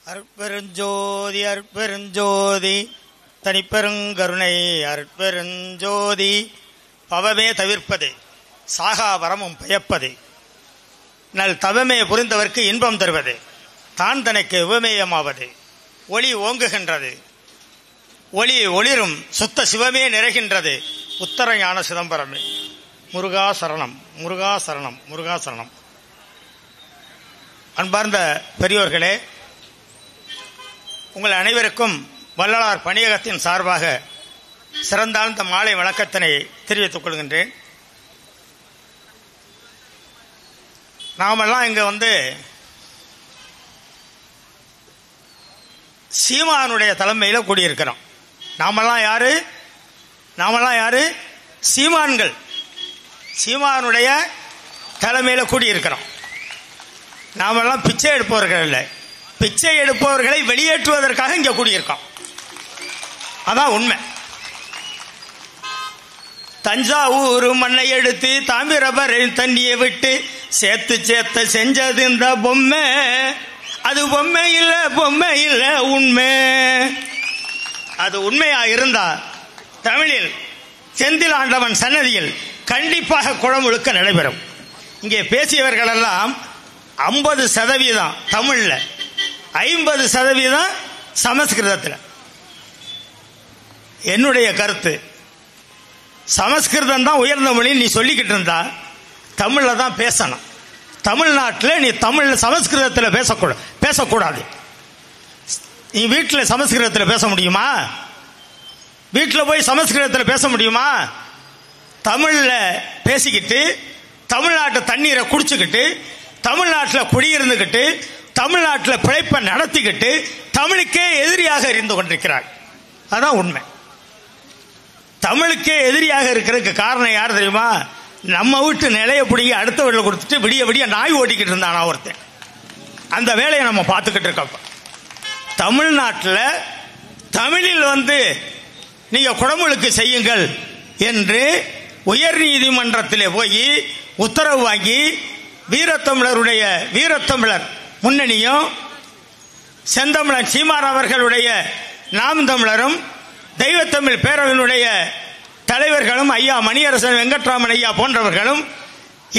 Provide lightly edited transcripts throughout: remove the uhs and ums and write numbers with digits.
அருட்பெருஞ்சோதி அருட்பெருஞ்சோதி தனிப்பெருங்கருணை அருட்பெருஞ்சோதி பவமே தவிர்ப்பது சாகா வரமும் பயப்பது நல் தவமே புரிந்தவர்க்கு இன்பம் தருவது தான் தனக்கு உபமேயமாவது ஒளி ஓங்குகின்றது ஒளி ஒளிரும் சுத்த சிவமே நிறைகின்றது உத்தர ஞான சிதம்பரமே. முருகா சரணம் முருகா சரணம் முருகா சரணம். அன்பார்ந்த பெரியோர்களே, உங்கள் அனைவருக்கும் வள்ளலார் பணியகத்தின் சார்பாக சிறந்தாழ்ந்த மாலை வணக்கத்தினை தெரிவித்துக் கொள்கின்றேன். நாமெல்லாம் இங்க சீமானுடைய தலைமையில் கூடியிருக்கிறோம். நாமெல்லாம் யாரு? சீமான்கள். சீமானுடைய தலைமையில் கூடியிருக்கிறோம். நாமெல்லாம் பிச்சை எடுப்பவர்கள் இல்லை, பிச்சை எடுப்பவர்களை வெளியேற்றுவதற்காக இங்க கூடியிருக்கோம். அதான் உண்மை. தஞ்சாவூர் மண்ணை எடுத்து தாமிரபரணி தண்ணியை விட்டு சேர்த்து செஞ்சது இந்த பொம்மை. அது பொம்மை இல்ல உண்மை. அது உண்மையா இருந்தா தமிழில் செந்தில் ஆண்டவன் சன்னதியில் கண்டிப்பாக குளமுழுக்க நடைபெறும். இங்கே பேசியவர்கள் எல்லாம் 50% தமிழ்ல, 50% சமஸ்கிருதத்தில். என்னுடைய கருத்து, சமஸ்கிருதம் தான் உயர்ந்த மொழி நீ சொல்லிக்கிட்டு இருந்தா தமிழ்ல தான் பேசணும். தமிழ்நாட்டில் நீ சமஸ்கிருதத்தில் பேசக்கூடாது. நீ வீட்டில் சமஸ்கிருதத்தில் பேச முடியுமா? வீட்டில் போய் சமஸ்கிருதத்தில் பேச முடியுமா? தமிழ்ல பேசிக்கிட்டு தமிழ்நாட்டு தண்ணீரை குடிச்சுக்கிட்டு தமிழ்நாட்டில் குடியிருந்துகிட்டு தமிழ்நாட்டில் பிழைப்பை நடத்திக்கிட்டு தமிழுக்கே எதிரியாக இருந்து கொண்டிருக்கிறார். அதான் உண்மை. தமிழுக்கே எதிரியாக இருக்கிறதுக்கு காரணம் யார் தெரியுமா? நம்ம வீட்டு நிலைய பிடிங்கி அடுத்த வீட்டில் கொடுத்துட்டு விடிய நாய் ஓட்டிக்கிட்டு இருந்தானா ஒருத்தன். அந்த வேலையை நம்ம பார்த்துக்கிட்டு இருக்கோம். தமிழ்நாட்டில் தமிழில் நீங்க குடமுழுக்கு செய்யுங்கள் என்று உயர் நீதிமன்றத்திலே போய் உத்தரவு வாங்கி வீரத்தமிழர் முன்னணியும் செந்தமிழன் சீமான் அவர்களுடைய நாம் தமிழரும் தெய்வத்தமிழ் பேரவையினுடைய தலைவர்களும் ஐயா மணியரசன் வெங்கட்ராமன் ஐயா போன்றவர்களும்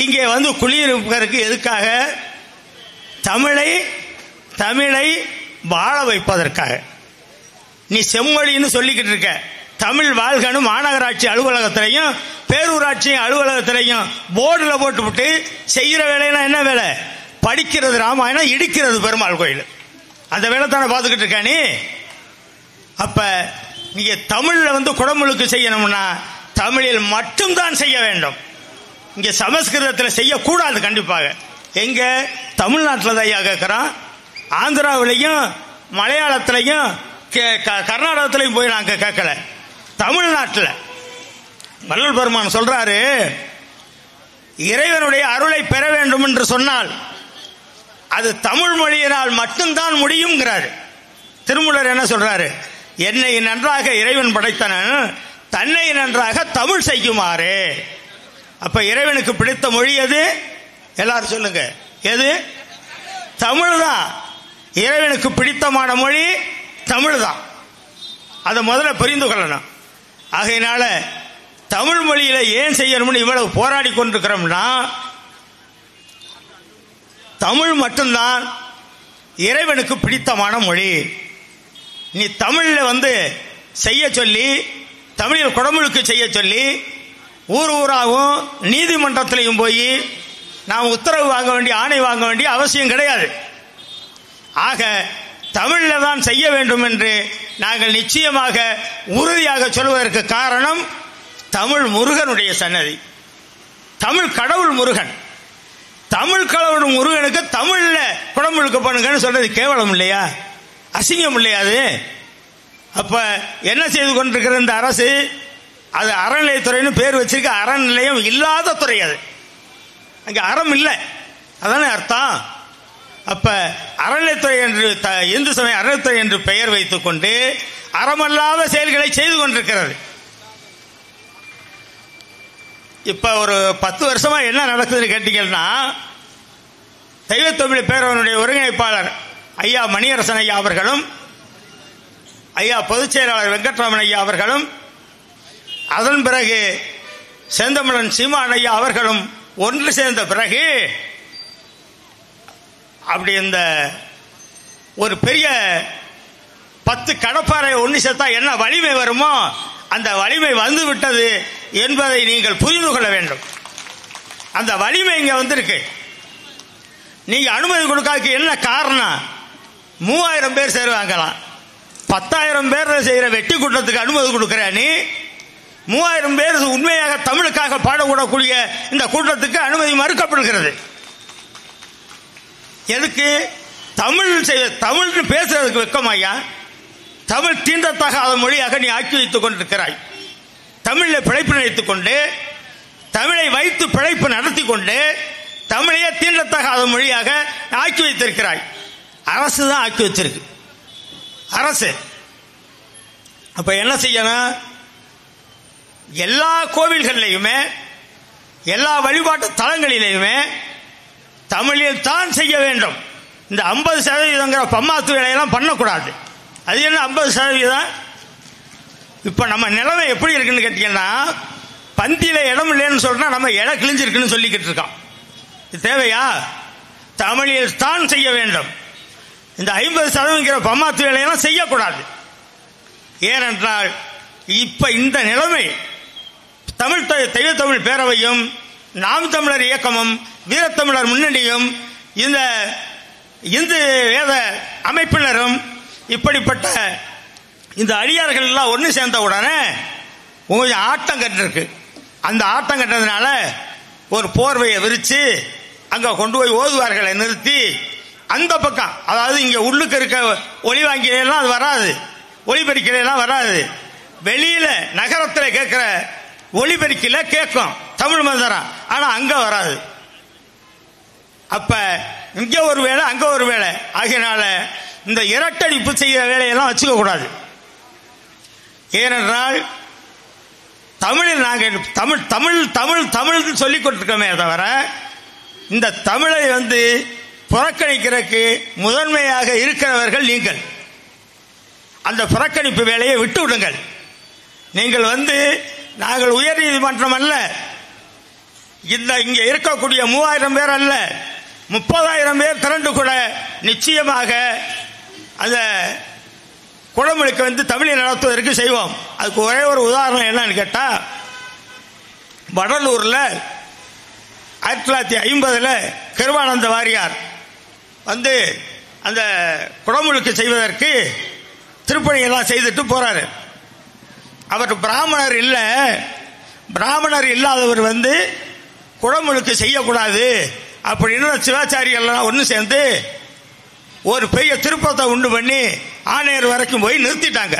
இங்கே குளியிருப்பதற்கு எதுக்காக? தமிழை வாழ வைப்பதற்காக. நீ செம்மொழின்னு சொல்லிக்கிட்டு இருக்க. தமிழ் வாழ்கனும் மாநகராட்சி அலுவலகத்திலையும் பேரூராட்சி அலுவலகத்திலையும் போர்டுல போட்டு செய்கிற வேலையெல்லாம் என்ன வேலை? படிக்கிறது ராமாயணம், இடிக்கிறது பெருமாள் கோயில். அந்த வேலை தானே பார்த்துக்கிட்டு இருக்க நீ. அப்ப நீங்க தமிழ்ல குடமுழுக்கு செய்யணும்னா தமிழில் மட்டும்தான் செய்ய வேண்டும். இங்க சமஸ்கிருதத்தில் செய்யக்கூடாது கண்டிப்பாக. எங்க தமிழ்நாட்டில் தான் ஐயா கேட்கிறான். ஆந்திராவிலையும் மலையாளத்திலையும் கர்நாடகத்திலையும் போய் நாங்க கேட்கல. தமிழ்நாட்டில் வள்ளல் பெருமான் சொல்றாரு, இறைவனுடைய அருளை பெற வேண்டும் என்று சொன்னால் அது தமிழ் மொழியினால் மட்டும்தான் முடியுங்கிறாரு. திருமூலர் என்ன சொல்றாரு? என்னை நன்றாக இறைவன் படைத்தனன், தன்னை நன்றாக தமிழ் செய்யுமாறு. அப்ப இறைவனுக்கு பிடித்த மொழி எது? எல்லாரும் சொல்லுங்க. எது? தமிழ் தான். இறைவனுக்கு பிடித்தமான மொழி தமிழ் தான். அதை முதல்ல புரிந்து கொள்ளணும். ஆகையினால தமிழ் மொழியில ஏன் செய்யணும்னு இவ்வளவு போராடி கொண்டிருக்கிறோம்னா, தமிழ் மட்டும்தான் இறைவனுக்கு பிடித்தமான மொழி. நீ தமிழ்ல செய்ய சொல்லி, தமிழில் குடமுழுக்கு செய்ய சொல்லி ஊராகவும் நீதிமன்றத்திலையும் போய் நாம் உத்தரவு வாங்க வேண்டிய, ஆணை வாங்க வேண்டிய அவசியம் கிடையாது. ஆக தமிழ்ல தான் செய்ய வேண்டும் என்று நாங்கள் நிச்சயமாக உறுதியாக சொல்வதற்கு காரணம், தமிழ் முருகனுடைய சன்னதி, தமிழ் கடவுள் முருகன். தமிழ் கடவுள் முருகனுக்கு தமிழ்ல குடமுழுக்க பண்ணுங்கன்னு சொல்றது கேவலம் இல்லையா? அசிங்கம் இல்லையா அது? அப்ப என்ன செய்து கொண்டிருக்கிற இந்த அரசு? அது அறநிலையத்துறைன்னு பேர் வச்சிருக்க, அறநிலையம் இல்லாத துறை அது. அங்க அறம் இல்லை, அதானே அர்த்தம். அப்ப அறநிலையத்துறை என்று இந்து சமய அறநிலையத்துறை என்று பெயர் வைத்துக் கொண்டு அறமல்லாத செயல்களை செய்து கொண்டிருக்கிறது. இப்ப ஒரு 10 வருஷமா என்ன நடக்குதுன்னு கேட்டீங்கன்னா, தெய்வத்தமிழ் பேரவனுடைய ஒருங்கிணைப்பாளர் ஐயா மணியரசன் ஐயா அவர்களும், ஐயா பொதுச் செயலாளர் வெங்கட்ராமன் ஐயா அவர்களும், அதன் பிறகு செந்தமிழன் சீமான் ஐயா அவர்களும் ஒன்று சேர்ந்த பிறகு அப்படி இந்த ஒரு பெரிய 10 கடப்பாறை ஒன்று சேர்த்தா என்ன வலிமை வருமோ அந்த வலிமை வந்து விட்டது என்பதை நீங்கள் புரிந்து கொள்ள வேண்டும். அந்த வலிமை இங்க வந்திருக்கு. நீங்க அனுமதி கொடுக்காததுக்கு என்ன காரணம்? 3000 பேர் சேருவாங்களாம். 10,000 பேர் செய்யற வெட்டி கூட்டத்துக்கு அனுமதி கொடுக்கிற நீ 3000 பேர் உண்மையாக தமிழுக்காக பாடக்கூடக்கூடிய இந்த கூட்டத்துக்கு அனுமதி மறுக்கப்படுகிறது. எதுக்கு? தமிழ் பேசுறதுக்கு வெக்கமாயா? தமிழ் தீண்டத்தகாத மொழியாக நீ ஆக்கி வைத்துக் கொண்டிருக்கிறாய். தமிழில் பிழைப்பு நினைத்துக் கொண்டு, தமிழை வைத்து பிழைப்பு நடத்தி கொண்டு, தமிழையே தீண்டத்தகாத மொழியாக ஆக்கி வைத்திருக்கிறாய். அரசு தான் ஆக்கி வச்சிருக்கு. அரசு அப்ப என்ன செய்யணும்? எல்லா கோவில்களிலையுமே எல்லா வழிபாட்டு தலங்களிலேயுமே தமிழில் தான் செய்ய வேண்டும். இந்த 50% பம்மாத்து வேலையெல்லாம் பண்ணக்கூடாது. அது என்ன 50%? இப்ப நம்ம நிலைமை எப்படி இருக்குன்னு கேட்டீங்கன்னா, பந்தியில இடம் இல்லைன்னு சொல்றா நம்ம இடம் கிழிஞ்சிருக்குன்னு சொல்லிக்கிட்டு இருக்கோம். இது தேவையா? தமிழில் தான் செய்ய வேண்டும். இந்த 50% பம்மாத்து வேலையெல்லாம் செய்யக்கூடாது. ஏனென்றால் இப்ப இந்த நிலைமை தமிழ் தெய்வ தமிழ் பேரவையும் நாம் தமிழர் இயக்கமும் வீரத்தமிழர் முன்னணியும் இந்த இந்து வேத அமைப்பினரும் இப்படிப்பட்ட இந்த அடியார்கள் எல்லாம் ஒன்று சேர்ந்த உடனே கொஞ்சம் ஆட்டம் கட்டிருக்கு. அந்த ஆட்டம் கட்டதுனால ஒரு போர்வையை விரிச்சு அங்க கொண்டு போய் ஓதுவார்களை நிறுத்தி அந்த பக்கம், அதாவது இங்க உள்ளுக்கு இருக்க ஒளி வாங்கிலாம் அது வராது, ஒளிபெருக்கிலாம் வராது, வெளியில நகரத்தில் கேட்கிற ஒளிபெருக்கில கேட்கும் தமிழ் மந்திரம், ஆனா அங்க வராது. அப்ப இங்க ஒரு வேலை அங்க ஒரு வேலை ஆகியனால இந்த இரட்டடிப்பு செய்கிற வேலையெல்லாம் வச்சுக்க கூடாது. ஏனென்றால் தமிழில் நாங்கள் தமிழ் தமிழ் தமிழ் தமிழ் சொல்லிக் கொண்டிருக்கோமே தவிர இந்த தமிழை புறக்கணிக்கிறதுக்கு முதன்மையாக இருக்கிறவர்கள் நீங்கள். அந்த புறக்கணிப்பு வேலையை விட்டு விடுங்கள். நீங்கள் நாங்கள் உயர் நீதிமன்றம் அல்ல, இங்க இருக்கக்கூடிய 3000 பேர் அல்ல, 30,000 பேர் திரண்டு கூட நிச்சயமாக அந்த குடமுழுக்கு தமிழை நடத்துவதற்கு செய்வோம். அதுக்கு ஒரே ஒரு உதாரணம் என்னன்னு கேட்டா, வடலூர்ல 1950 கிருபானந்த வாரியார் அந்த குடமுழுக்கு செய்வதற்கு திருப்பணியெல்லாம் செய்துட்டு போறாரு. அவர் பிராமணர் இல்ல, பிராமணர் இல்லாதவர் குடமுழுக்கு செய்யக்கூடாது அப்படின்னு சிவாச்சாரியெல்லாம் ஒன்று சேர்ந்து ஒரு பெரிய திருப்பத்தை உண்டு பண்ணி ஆணையர் வரைக்கும் போய் நிறுத்திட்டாங்க.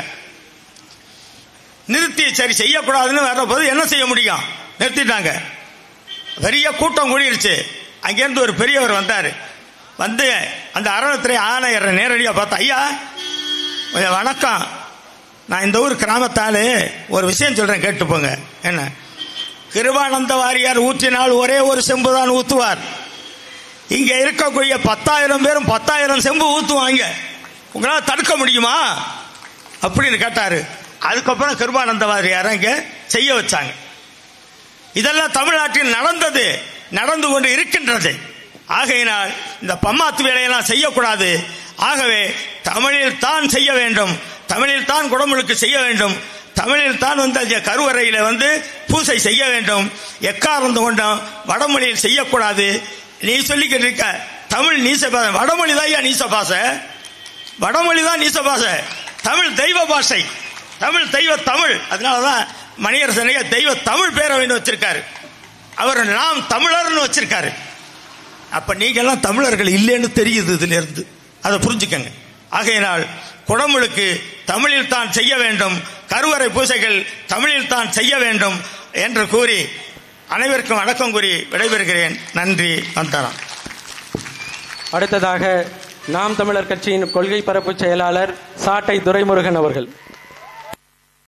நிறுத்தி சரி செய்யக்கூடாதுன்னு வர்ற போது என்ன செய்ய முடியும்? நிறுத்திட்டாங்க. பெரிய கூட்டம் கூடிருச்சு. அங்கிருந்து ஒரு பெரியவர் வந்தார். அந்த அறநிலையத்துறை ஆணையரை நேரடியாக பார்த்தா, ஐயா வணக்கம், நான் இந்த ஊர் கிராமத்தால் ஒரு விஷயம் சொல்றேன் கேட்டுப்போங்க. என்ன? கிருபானந்த வாரியார் ஊற்றினால் ஒரே ஒரு செம்பு தான் ஊத்துவார். இங்க இருக்கக்கூடிய 10,000 பேரும் 10,000 செம்பு ஊத்துவாங்க. உங்களால் தடுக்க முடியுமா அப்படின்னு கேட்டாரு. அதுக்கப்புறம் கிருபானந்த வாரியார் இங்க செய்ய வச்சாங்க. இதெல்லாம் தமிழ்நாட்டில் நடந்தது, நடந்து கொண்டு இருக்கின்றது. ஆகையினால் இந்த பம்மாத்து வேலையெல்லாம் செய்யக்கூடாது. ஆகவே தமிழில் தான் செய்ய வேண்டும், தமிழில் தான் குடமுழுக்கு செய்ய வேண்டும், தமிழில் தான் கருவறையில பூசை செய்ய வேண்டும். எக்காரணம் கொண்டும் வடமொழியில் செய்யக்கூடாது. நீ சொல்லிக்கிட்டு இருக்க தமிழ் நீச பாசை, வடமொழி தான் நீச பாசை, வடமொழி தான் நீச பாசை. தமிழ் தெய்வ பாஷை, தமிழ் தெய்வ தமிழ். அதனாலதான் மணியரசனைய தெய்வ தமிழ் பேரவைன்னு வச்சிருக்காரு. அவர் நாம் தமிழர்னு வச்சிருக்காரு. அப்ப நீங்க எல்லாம் தமிழர்கள் இல்லைன்னு தெரியுது இதுல இருந்து, அதை புரிஞ்சுக்கங்க. ஆகையினால் குடமுழுக்கு தமிழில் தான் செய்ய வேண்டும், கருவறை பூசைகள் தமிழில் தான் செய்ய வேண்டும் என்று கூறி அனைவருக்கும் வணக்கம் கூறி விடைபெறுகிறேன். நன்றி, வந்தனம். அடுத்ததாக நாம் தமிழர் கட்சியின் கொள்கை பரப்பு செயலாளர் சாட்டை துரைமுருகன் அவர்கள்.